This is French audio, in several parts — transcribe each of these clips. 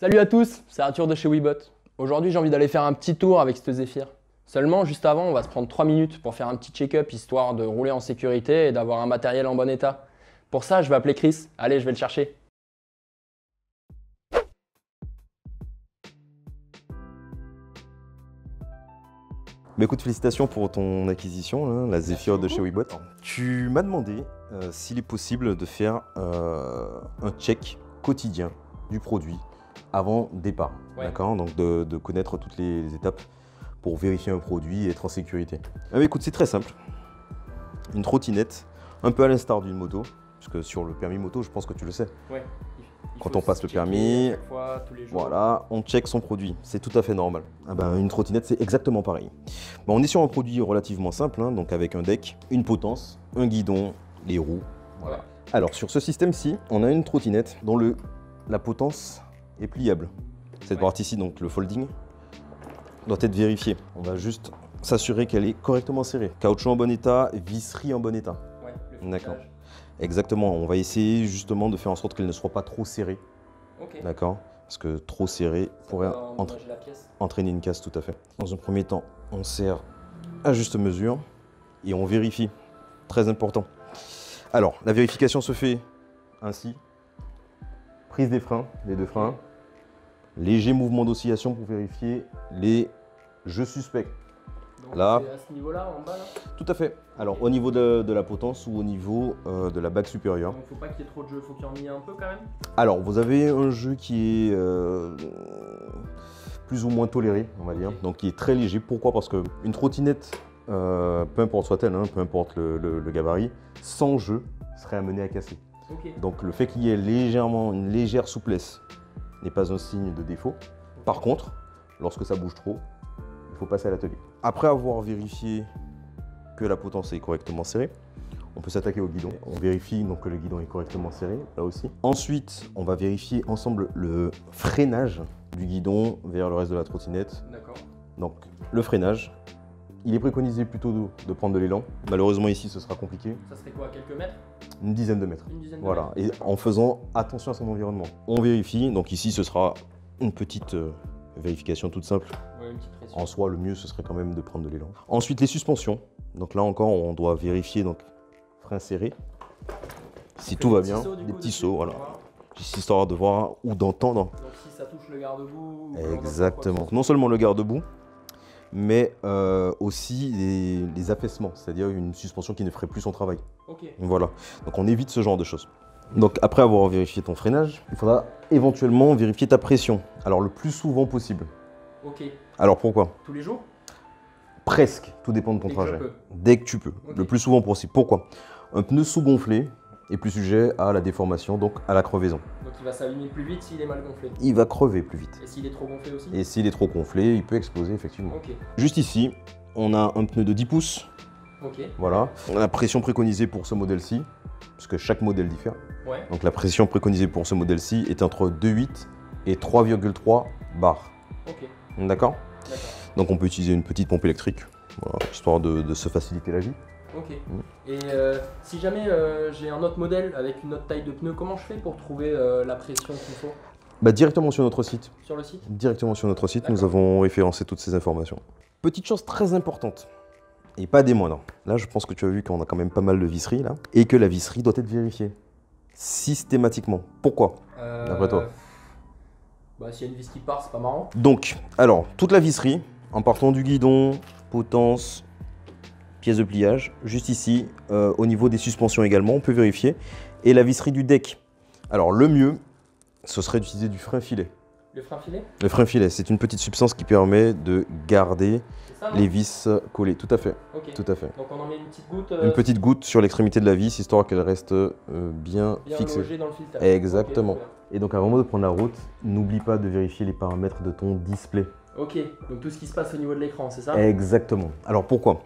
Salut à tous, c'est Arthur de chez Webot. Aujourd'hui j'ai envie d'aller faire un petit tour avec cette Zephyr. Seulement juste avant on va se prendre 3 minutes pour faire un petit check-up histoire de rouler en sécurité et d'avoir un matériel en bon état. Pour ça je vais appeler Chris, allez je vais le chercher. Bah écoute, félicitations pour ton acquisition, hein, la Zephyr de chez Webot. Tu m'as demandé s'il est possible de faire un check quotidien du produit avant départ. Ouais. D'accord, donc de connaître toutes les étapes pour vérifier un produit et être en sécurité. Ah bah écoute, c'est très simple. Une trottinette, un peu à l'instar d'une moto, parce que sur le permis moto, je pense que tu le sais. Ouais. Quand on passe le permis, chaque fois, tous les jours. voilà, on check son produit. C'est tout à fait normal. Ah ben, une trottinette, c'est exactement pareil. Bon, on est sur un produit relativement simple, hein, donc avec un deck, une potence, un guidon, les roues. Voilà. Ouais. Alors, sur ce système-ci, on a une trottinette dont la potence est pliable. Cette partie-ci, donc le folding, doit être vérifiée. On va juste s'assurer qu'elle est correctement serrée. Caoutchouc en bon état, visserie en bon état. Ouais, le D'accord. filetage. Exactement, on va essayer justement de faire en sorte qu'elle ne soit pas trop serrée. Ok. D'accord? Parce que trop serré pourrait endommager la pièce. entraîner une casse, tout à fait. Dans un premier temps, on serre à juste mesure et on vérifie. Très important. Alors, la vérification se fait ainsi. Prise des freins, les deux freins. Léger mouvement d'oscillation pour vérifier les jeux suspects. Donc Là. c'est à ce niveau-là, en bas là. Tout à fait. Alors, au niveau de la potence ou au niveau de la bague supérieure. Donc faut pas qu'il y ait trop de jeu, faut qu'il y en ait un peu quand même. Alors, vous avez un jeu qui est plus ou moins toléré, on va dire, donc qui est très léger. Pourquoi? Parce qu'une trottinette, peu importe soit-elle, hein, peu importe le gabarit, sans jeu serait amené à casser. Ok. Donc le fait qu'il y ait une légère souplesse n'est pas un signe de défaut. Par contre, lorsque ça bouge trop, il faut passer à l'atelier. Après avoir vérifié que la potence est correctement serrée, on peut s'attaquer au guidon. On vérifie donc que le guidon est correctement serré, là aussi. Ensuite, on va vérifier ensemble le freinage du guidon vers le reste de la trottinette. D'accord. Donc, le freinage, il est préconisé plutôt de prendre de l'élan. Malheureusement, ici, ce sera compliqué. Ça serait quoi, quelques mètres? Une dizaine de mètres. Une dizaine de Voilà, mètres. et en faisant attention à son environnement. On vérifie, donc ici, ce sera une petite vérification toute simple. Ouais, une petite pression. En soi, le mieux, ce serait quand même de prendre de l'élan. Ensuite, les suspensions. Donc là encore, on doit vérifier donc frein serré. Si tout va bien, des petits sauts, voilà. Juste histoire de voir ou d'entendre. Donc si ça touche le garde-boue. Exactement. Non seulement le garde-boue, mais aussi les affaissements, c'est-à-dire une suspension qui ne ferait plus son travail. Ok. Voilà. Donc on évite ce genre de choses. Donc après avoir vérifié ton freinage, il faudra éventuellement vérifier ta pression. Alors le plus souvent possible. Ok. Alors pourquoi? Tous les jours? Presque, tout dépend de ton Dès que je trajet. peux. Dès que tu peux, Ok. le plus souvent possible. Pourquoi? Un pneu sous-gonflé est plus sujet à la déformation, donc à la crevaison. Donc il va s'abîmer plus vite s'il est mal gonflé. Il va crever plus vite. Et s'il est trop gonflé aussi? Et s'il est trop gonflé, il peut exploser effectivement. Ok. Juste ici, on a un pneu de 10 pouces. Ok. Voilà. La pression préconisée pour ce modèle-ci, puisque chaque modèle diffère. Ouais. Donc la pression préconisée pour ce modèle-ci est entre 2,8 et 3,3 bars. Ok. D'accord? D'accord. Donc on peut utiliser une petite pompe électrique, voilà, histoire de se faciliter la vie. Ok. Et si jamais j'ai un autre modèle avec une autre taille de pneu, comment je fais pour trouver la pression qu'il faut Bah, directement sur notre site. sur le site? Directement sur notre site, nous D'accord. avons référencé toutes ces informations. Petite chose très importante, et pas des moindres. Là, je pense que tu as vu qu'on a quand même pas mal de visseries, là, et que la visserie doit être vérifiée. Systématiquement. Pourquoi? D'après toi? Bah s'il y a une vis qui part, c'est pas marrant. Donc, alors, toute la visserie, en partant du guidon, potence, pièce de pliage, juste ici, au niveau des suspensions également, on peut vérifier. Et la visserie du deck. Alors, le mieux, ce serait d'utiliser du frein filet. Le frein filet? Le frein filet, c'est une petite substance qui permet de garder C'est ça, non? les vis collées. Tout à fait, Ok. tout à fait. Donc on en met une petite goutte. Une petite goutte sur l'extrémité de la vis, histoire qu'elle reste bien fixée. logée dans le filetage. Exactement. Ok, très Et donc, avant de prendre la route, n'oublie pas de vérifier les paramètres de ton display. bien. Ok, donc tout ce qui se passe au niveau de l'écran, c'est ça? Exactement. Alors pourquoi?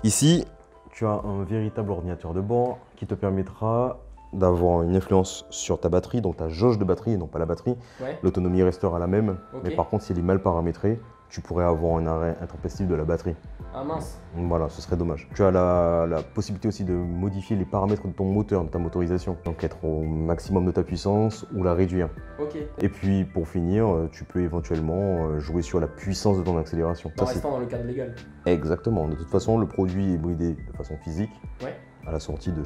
Ici, tu as un véritable ordinateur de bord qui te permettra d'avoir une influence sur ta batterie, donc ta jauge de batterie et non pas la batterie. Ouais. L'autonomie restera la même, Ok. mais par contre, si elle est mal paramétrée, tu pourrais avoir un arrêt intempestif de la batterie. Ah mince. Voilà, ce serait dommage. Tu as la possibilité aussi de modifier les paramètres de ton moteur, de ta motorisation. Donc être au maximum de ta puissance ou la réduire. Ok. Et puis pour finir, tu peux éventuellement jouer sur la puissance de ton accélération. En Ça, c'est restant dans le cadre légal. exactement. De toute façon, le produit est bridé de façon physique Ouais. à la sortie de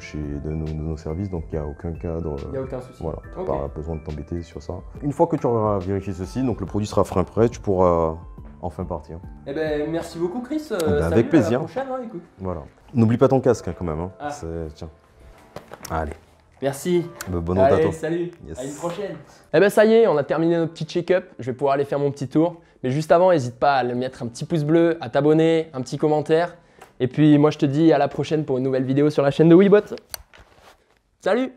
nos services, donc il n'y a aucun cadre. Il n'y a aucun souci. Voilà, tu Ok. n'as pas besoin de t'embêter sur ça. Une fois que tu auras vérifié ceci, donc le produit sera frein prêt, tu pourras enfin partir. Eh ben, merci beaucoup, Chris. ben, Salut, avec plaisir. À la prochaine, hein, écoute. Voilà. N'oublie pas ton casque hein, quand même. Hein. Ah. Tiens. Allez. Merci. Bonne route à Allez, toi. salut. Yes. À une prochaine. Eh ben, ça y est, on a terminé notre petit check-up. Je vais pouvoir aller faire mon petit tour. Mais juste avant, n'hésite pas à mettre un petit pouce bleu, à t'abonner, un petit commentaire. Et puis, moi, je te dis à la prochaine pour une nouvelle vidéo sur la chaîne de Weebot. Salut!